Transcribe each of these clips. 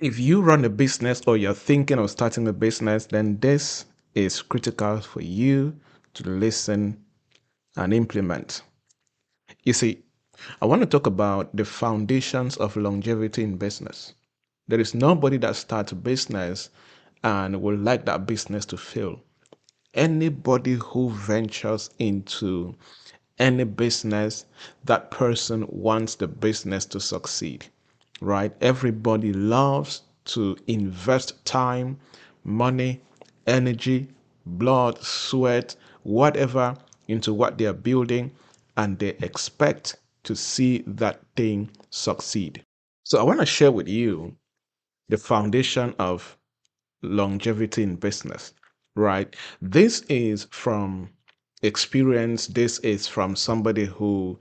If you run a business or you're thinking of starting a business, then this is critical for you to listen and implement. You see, I want to talk about the foundations of longevity in business. There is nobody that starts a business and will like that business to fail. Anybody who ventures into any business, that person wants the business to succeed, right? Everybody loves to invest time, money, energy, blood, sweat, whatever into what they are building, and they expect to see that thing succeed. So I want to share with you the foundation of longevity in business, right? This is from experience. This is from somebody who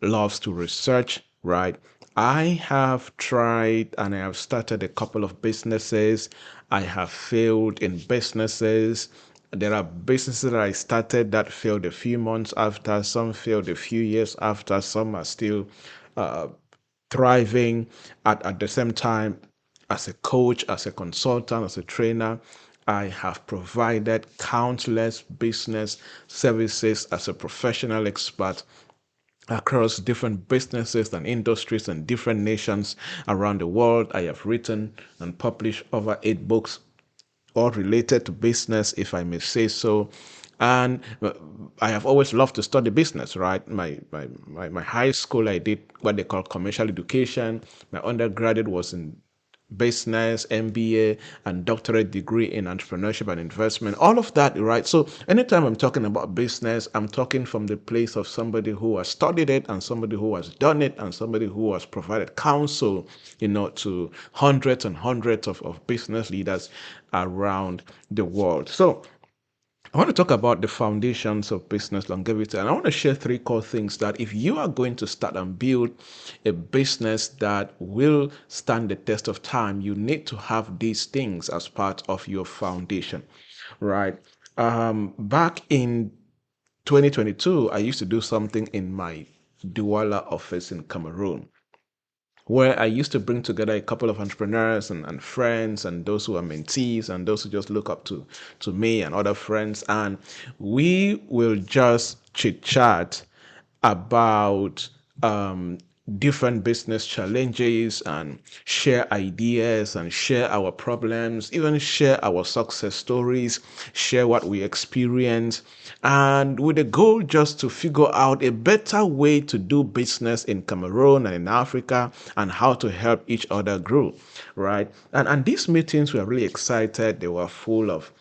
loves to research, right? I have tried and I have started a couple of businesses. I have failed in businesses. There are businesses that I started that failed a few months after, some failed a few years after, some are still uh, thriving at the same time. As a coach, as a consultant, as a trainer, I have provided countless business services as a professional expert across different businesses and industries and different nations around the world. I have written and published over 8 books, all related to business, if I may say so. And I have always loved to study business, right? My high school, I did what they call commercial education. My undergraduate was in business, MBA, and doctorate degree in entrepreneurship and investment. All of that, right? So anytime I'm talking about business, I'm talking from the place of somebody who has studied it and somebody who has done it and somebody who has provided counsel, to hundreds and hundreds of business leaders around the world. So I want to talk about the foundations of business longevity, and I want to share 3 core things that if you are going to start and build a business that will stand the test of time, you need to have these things as part of your foundation, right? Back in 2022, I used to do something in my Douala office in Cameroon, where I used to bring together a couple of entrepreneurs and friends and those who are mentees and those who just look up to me and other friends. And we will just chit chat about different business challenges and share ideas and share our problems, even share our success stories, share what we experience, and with the goal just to figure out a better way to do business in Cameroon and in Africa and how to help each other grow, right? And these meetings were really excited. They were full of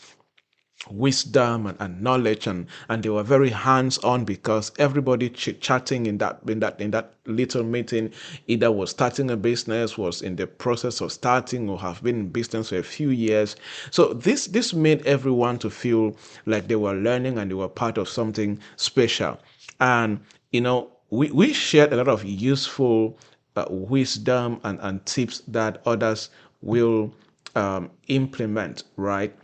wisdom and knowledge, and they were very hands-on because everybody chatting in that little meeting either was starting a business, was in the process of starting, or have been in business for a few years. So this made everyone to feel like they were learning and they were part of something special. And we shared a lot of useful wisdom and tips that others will implement, right?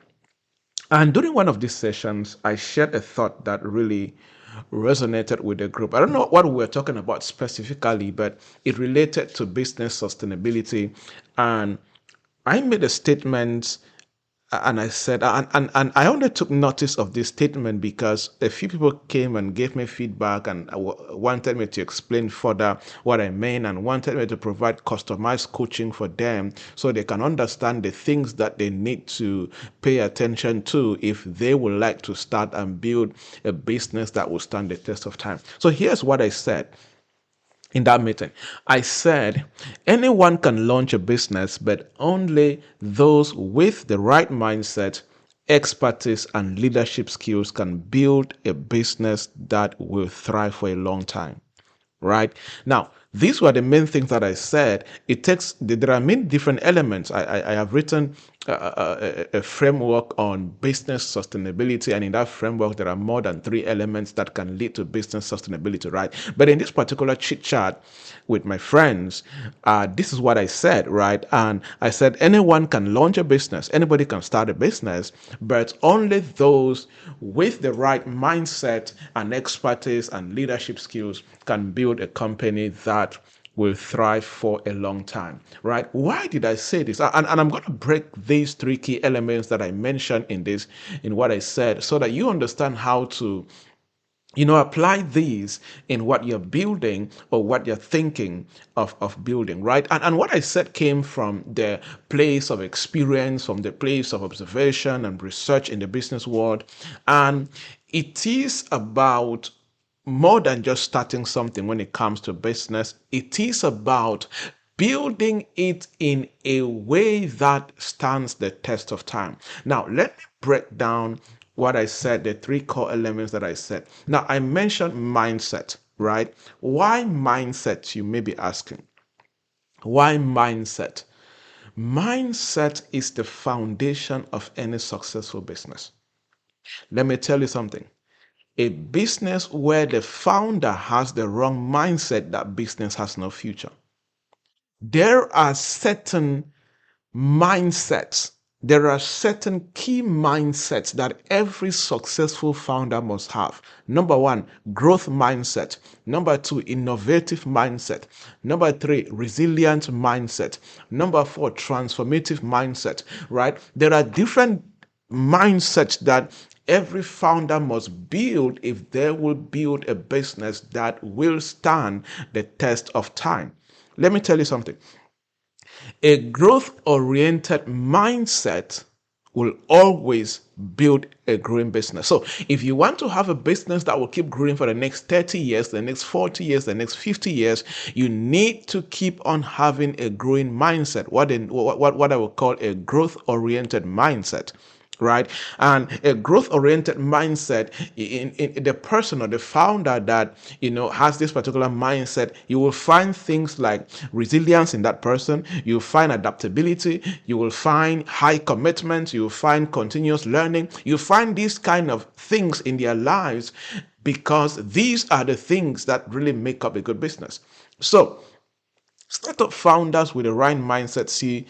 And during one of these sessions, I shared a thought that really resonated with the group. I don't know what we were talking about specifically, but it related to business sustainability. And I made a statement and I said, and I only took notice of this statement because a few people came and gave me feedback and wanted me to explain further what I mean and wanted me to provide customized coaching for them so they can understand the things that they need to pay attention to if they would like to start and build a business that will stand the test of time. So here's what I said in that meeting. I said, anyone can launch a business, but only those with the right mindset, expertise, and leadership skills can build a business that will thrive for a long time, right? Now, these were the main things that I said. There are many different elements. I have written a framework on business sustainability, and in that framework, there are more than 3 elements that can lead to business sustainability, right? But in this particular chit chat with my friends, this is what I said, right? And I said, anyone can launch a business, anybody can start a business, but only those with the right mindset and expertise and leadership skills can build a company that will thrive for a long time, right? Why did I say this? And I'm going to break these three key elements that I mentioned in what I said, so that you understand how to apply these in what you're building or what you're thinking of building, right? And what I said came from the place of experience, from the place of observation and research in the business world. And it is about more than just starting something when it comes to business. It is about building it in a way that stands the test of time. Now, let me break down what I said, the three core elements that I said. Now, I mentioned mindset, right? Why mindset, you may be asking? Why mindset? Mindset is the foundation of any successful business. Let me tell you something. A business where the founder has the wrong mindset, that business has no future. There are certain mindsets. There are certain key mindsets that every successful founder must have. Number one, growth mindset. Number two, innovative mindset. Number three, resilient mindset. Number four, transformative mindset, right? There are different mindsets that every founder must build if they will build a business that will stand the test of time. Let me tell you something. A growth-oriented mindset will always build a growing business. So if you want to have a business that will keep growing for the next 30 years, the next 40 years, the next 50 years, you need to keep on having a growing mindset, what I would call a growth-oriented mindset. Right? And a growth-oriented mindset in the person or the founder that has this particular mindset, you will find things like resilience in that person, you'll find adaptability, you will find high commitment, you'll find continuous learning, you find these kind of things in their lives, because these are the things that really make up a good business. So startup founders with the right mindset see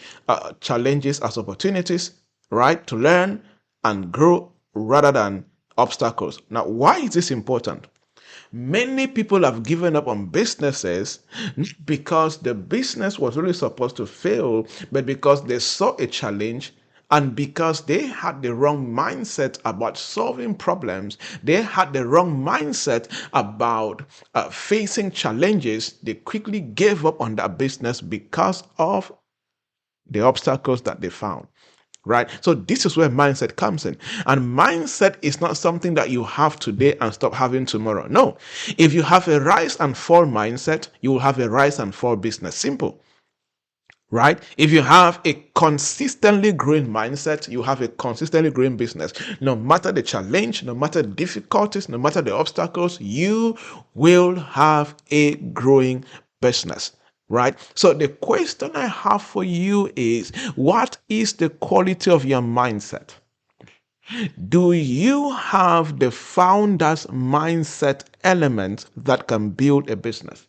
challenges as opportunities, right, to learn and grow rather than obstacles. Now, why is this important? Many people have given up on businesses not because the business was really supposed to fail, but because they saw a challenge and because they had the wrong mindset about solving problems. They had the wrong mindset about facing challenges. They quickly gave up on that business because of the obstacles that they found. Right? So this is where mindset comes in. And mindset is not something that you have today and stop having tomorrow. No. If you have a rise and fall mindset, you will have a rise and fall business. Simple. Right? If you have a consistently growing mindset, you have a consistently growing business. No matter the challenge, no matter the difficulties, no matter the obstacles, you will have a growing business. Right? So the question I have for you is, what is the quality of your mindset? Do you have the founder's mindset element that can build a business?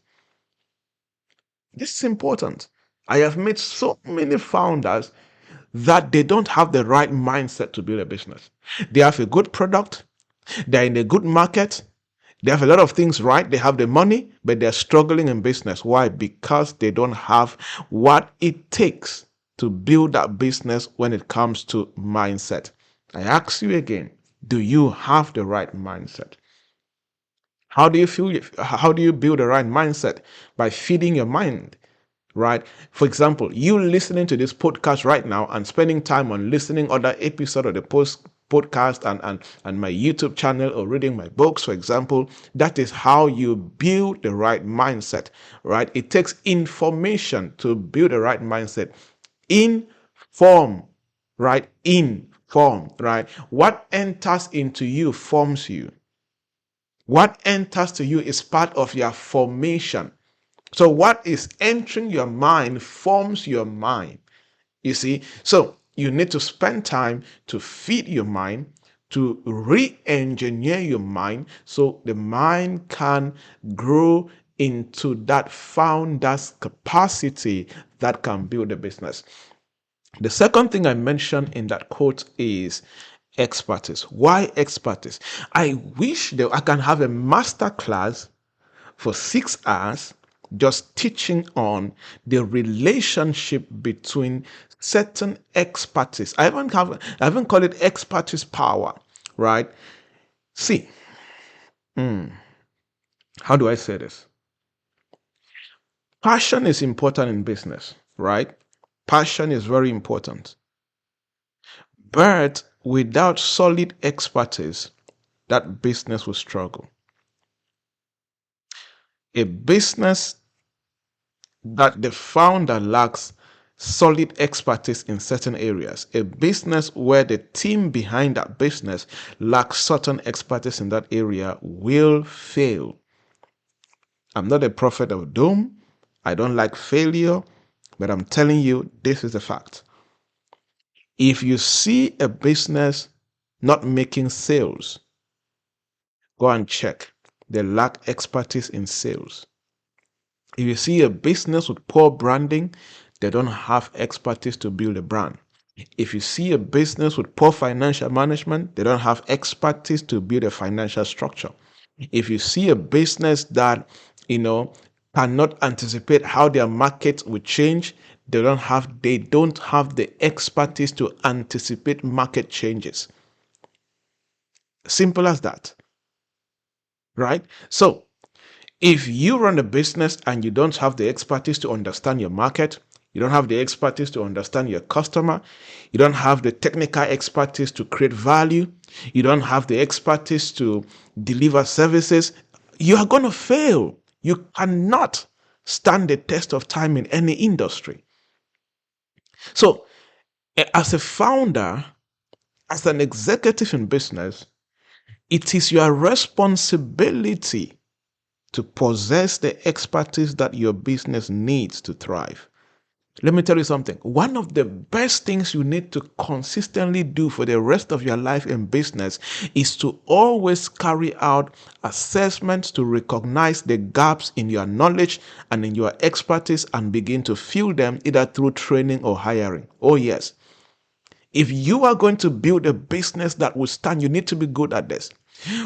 This is important. I have met so many founders that they don't have the right mindset to build a business. They have a good product, they're in a good market, they have a lot of things right, they have the money, but they're struggling in business. Why? Because they don't have what it takes to build that business when it comes to mindset. I ask you again, do you have the right mindset? How do you feel? How do you build the right mindset? By feeding your mind, right? For example, you listening to this podcast right now and spending time on listening other episode of the podcast and my YouTube channel, or reading my books, for example, that is how you build the right mindset, right? It takes information to build the right mindset. Inform, right? Inform, right? What enters into you forms you. What enters to you is part of your formation. So what is entering your mind forms your mind. You see, so you need to spend time to feed your mind, to re-engineer your mind so the mind can grow into that founder's capacity that can build a business. The second thing I mentioned in that quote is expertise. Why expertise? I wish that I can have a master class for 6 hours just teaching on the relationship between certain expertise. I haven't called it expertise power, right? See, how do I say this? Passion is important in business, right? Passion is very important. But without solid expertise, that business will struggle. A business that the founder lacks solid expertise in certain areas, a business where the team behind that business lacks certain expertise in that area will fail. I'm not a prophet of doom. I don't like failure, but I'm telling you, this is a fact. If you see a business not making sales, go and check. They lack expertise in sales. If you see a business with poor branding, they don't have expertise to build a brand. If you see a business with poor financial management, they don't have expertise to build a financial structure. If you see a business that, cannot anticipate how their market will change, they don't have the expertise to anticipate market changes. Simple as that. Right? So, if you run a business and you don't have the expertise to understand your market, you don't have the expertise to understand your customer, you don't have the technical expertise to create value, you don't have the expertise to deliver services, you are going to fail. You cannot stand the test of time in any industry. So, as a founder, as an executive in business, it is your responsibility to possess the expertise that your business needs to thrive. Let me tell you something. One of the best things you need to consistently do for the rest of your life in business is to always carry out assessments to recognize the gaps in your knowledge and in your expertise and begin to fill them either through training or hiring. Oh, yes. If you are going to build a business that will stand, you need to be good at this.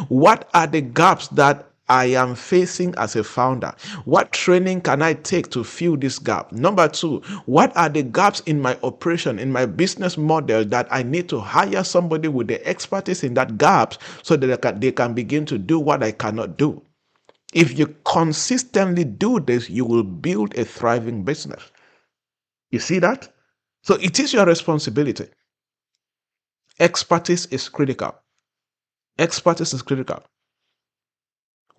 What are the gaps that I am facing as a founder? What training can I take to fill this gap? Number two, what are the gaps in my operation, in my business model that I need to hire somebody with the expertise in that gap so that they can begin to do what I cannot do? If you consistently do this, you will build a thriving business. You see that? So it is your responsibility. Expertise is critical. Expertise is critical.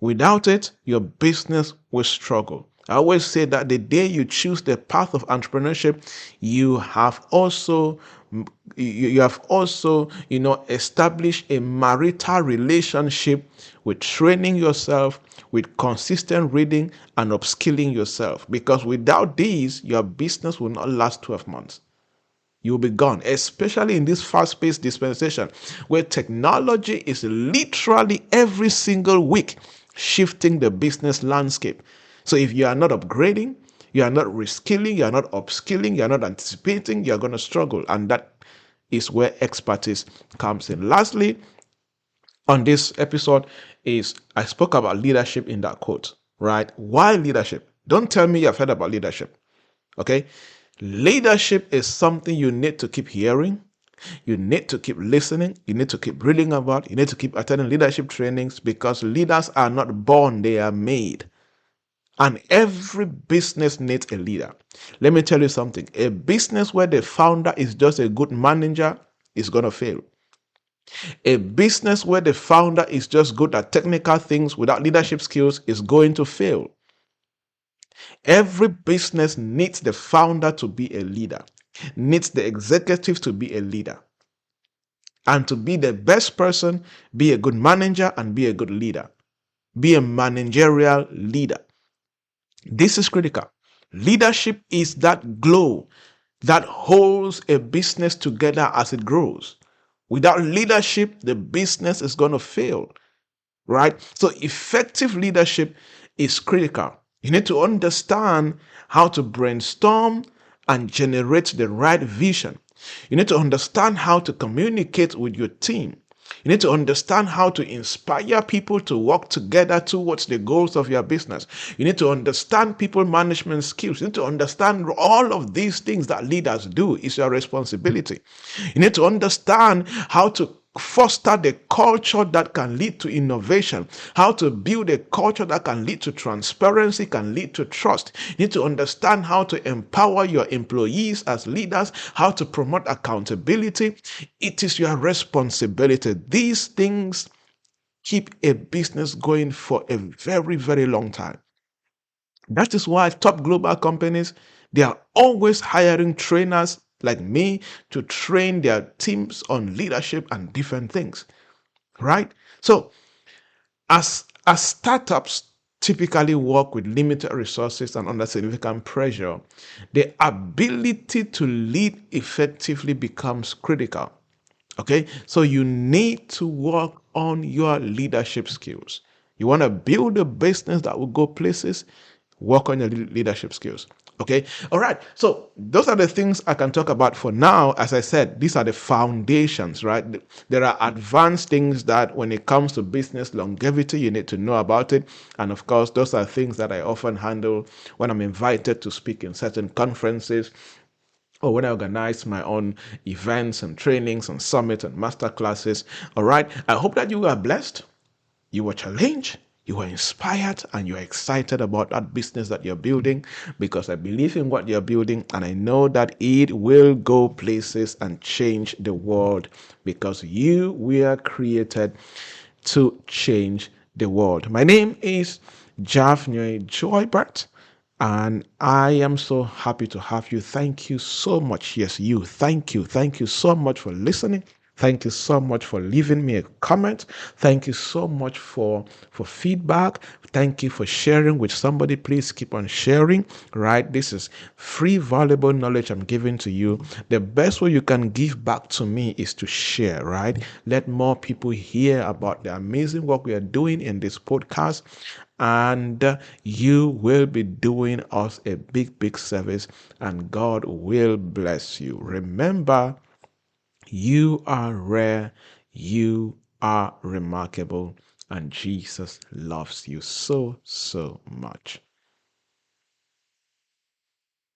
Without it, your business will struggle. I always say that the day you choose the path of entrepreneurship, you have also established a marital relationship with training yourself, with consistent reading and upskilling yourself. Because without these, your business will not last 12 months. You will be gone, especially in this fast-paced dispensation where technology is literally every single week shifting the business landscape. So if you are not upgrading, you are not reskilling, you are not upskilling, you are not anticipating, you are going to struggle. And that is where expertise comes in. Lastly, on this episode is I spoke about leadership in that quote, right? Why leadership? Don't tell me you've heard about leadership, okay? Leadership is something you need to keep hearing. You need to keep listening. You need to keep reading about. You need to keep attending leadership trainings because leaders are not born, they are made. And every business needs a leader. Let me tell you something. A business where the founder is just a good manager is going to fail. A business where the founder is just good at technical things without leadership skills is going to fail. Every business needs the founder to be a leader, needs the executive to be a leader. And to be the best person, be a good manager and be a good leader. Be a managerial leader. This is critical. Leadership is that glue that holds a business together as it grows. Without leadership, the business is going to fail, right? So effective leadership is critical. You need to understand how to brainstorm and generate the right vision. You need to understand how to communicate with your team. You need to understand how to inspire people to work together towards the goals of your business. You need to understand people management skills. You need to understand all of these things that leaders do. It's your responsibility. You need to understand how to foster the culture that can lead to innovation, how to build a culture that can lead to transparency, can lead to trust. You need to understand how to empower your employees as leaders, how to promote accountability. It is your responsibility. These things keep a business going for a very, very long time. That is why top global companies, they are always hiring trainers like me to train their teams on leadership and different things, right? So as startups typically work with limited resources and under significant pressure, the ability to lead effectively becomes critical. Okay, so you need to work on your leadership skills. You want to build a business that will go places, work on your leadership skills. Okay, all right. So those are the things I can talk about for now. As I said, these are the foundations, right? There are advanced things that when it comes to business longevity, you need to know about it. And of course, those are things that I often handle when I'm invited to speak in certain conferences or when I organize my own events and trainings and summits and master classes. All right. I hope that you are blessed, you were challenged, you were inspired, and you're excited about that business that you're building, because I believe in what you're building and I know that it will go places and change the world, because you were created to change the world. My name is Javnyuy Joybert, and I am so happy to have you. Thank you so much. Yes, you. Thank you. Thank you so much for listening. Thank you so much for leaving me a comment. Thank you so much for feedback. Thank you for sharing with somebody. Please keep on sharing, right? This is free, valuable knowledge I'm giving to you. The best way you can give back to me is to share, right? Let more people hear about the amazing work we are doing in this podcast, and you will be doing us a big, big service, and God will bless you. Remember, you are rare, you are remarkable, and Jesus loves you so, so much.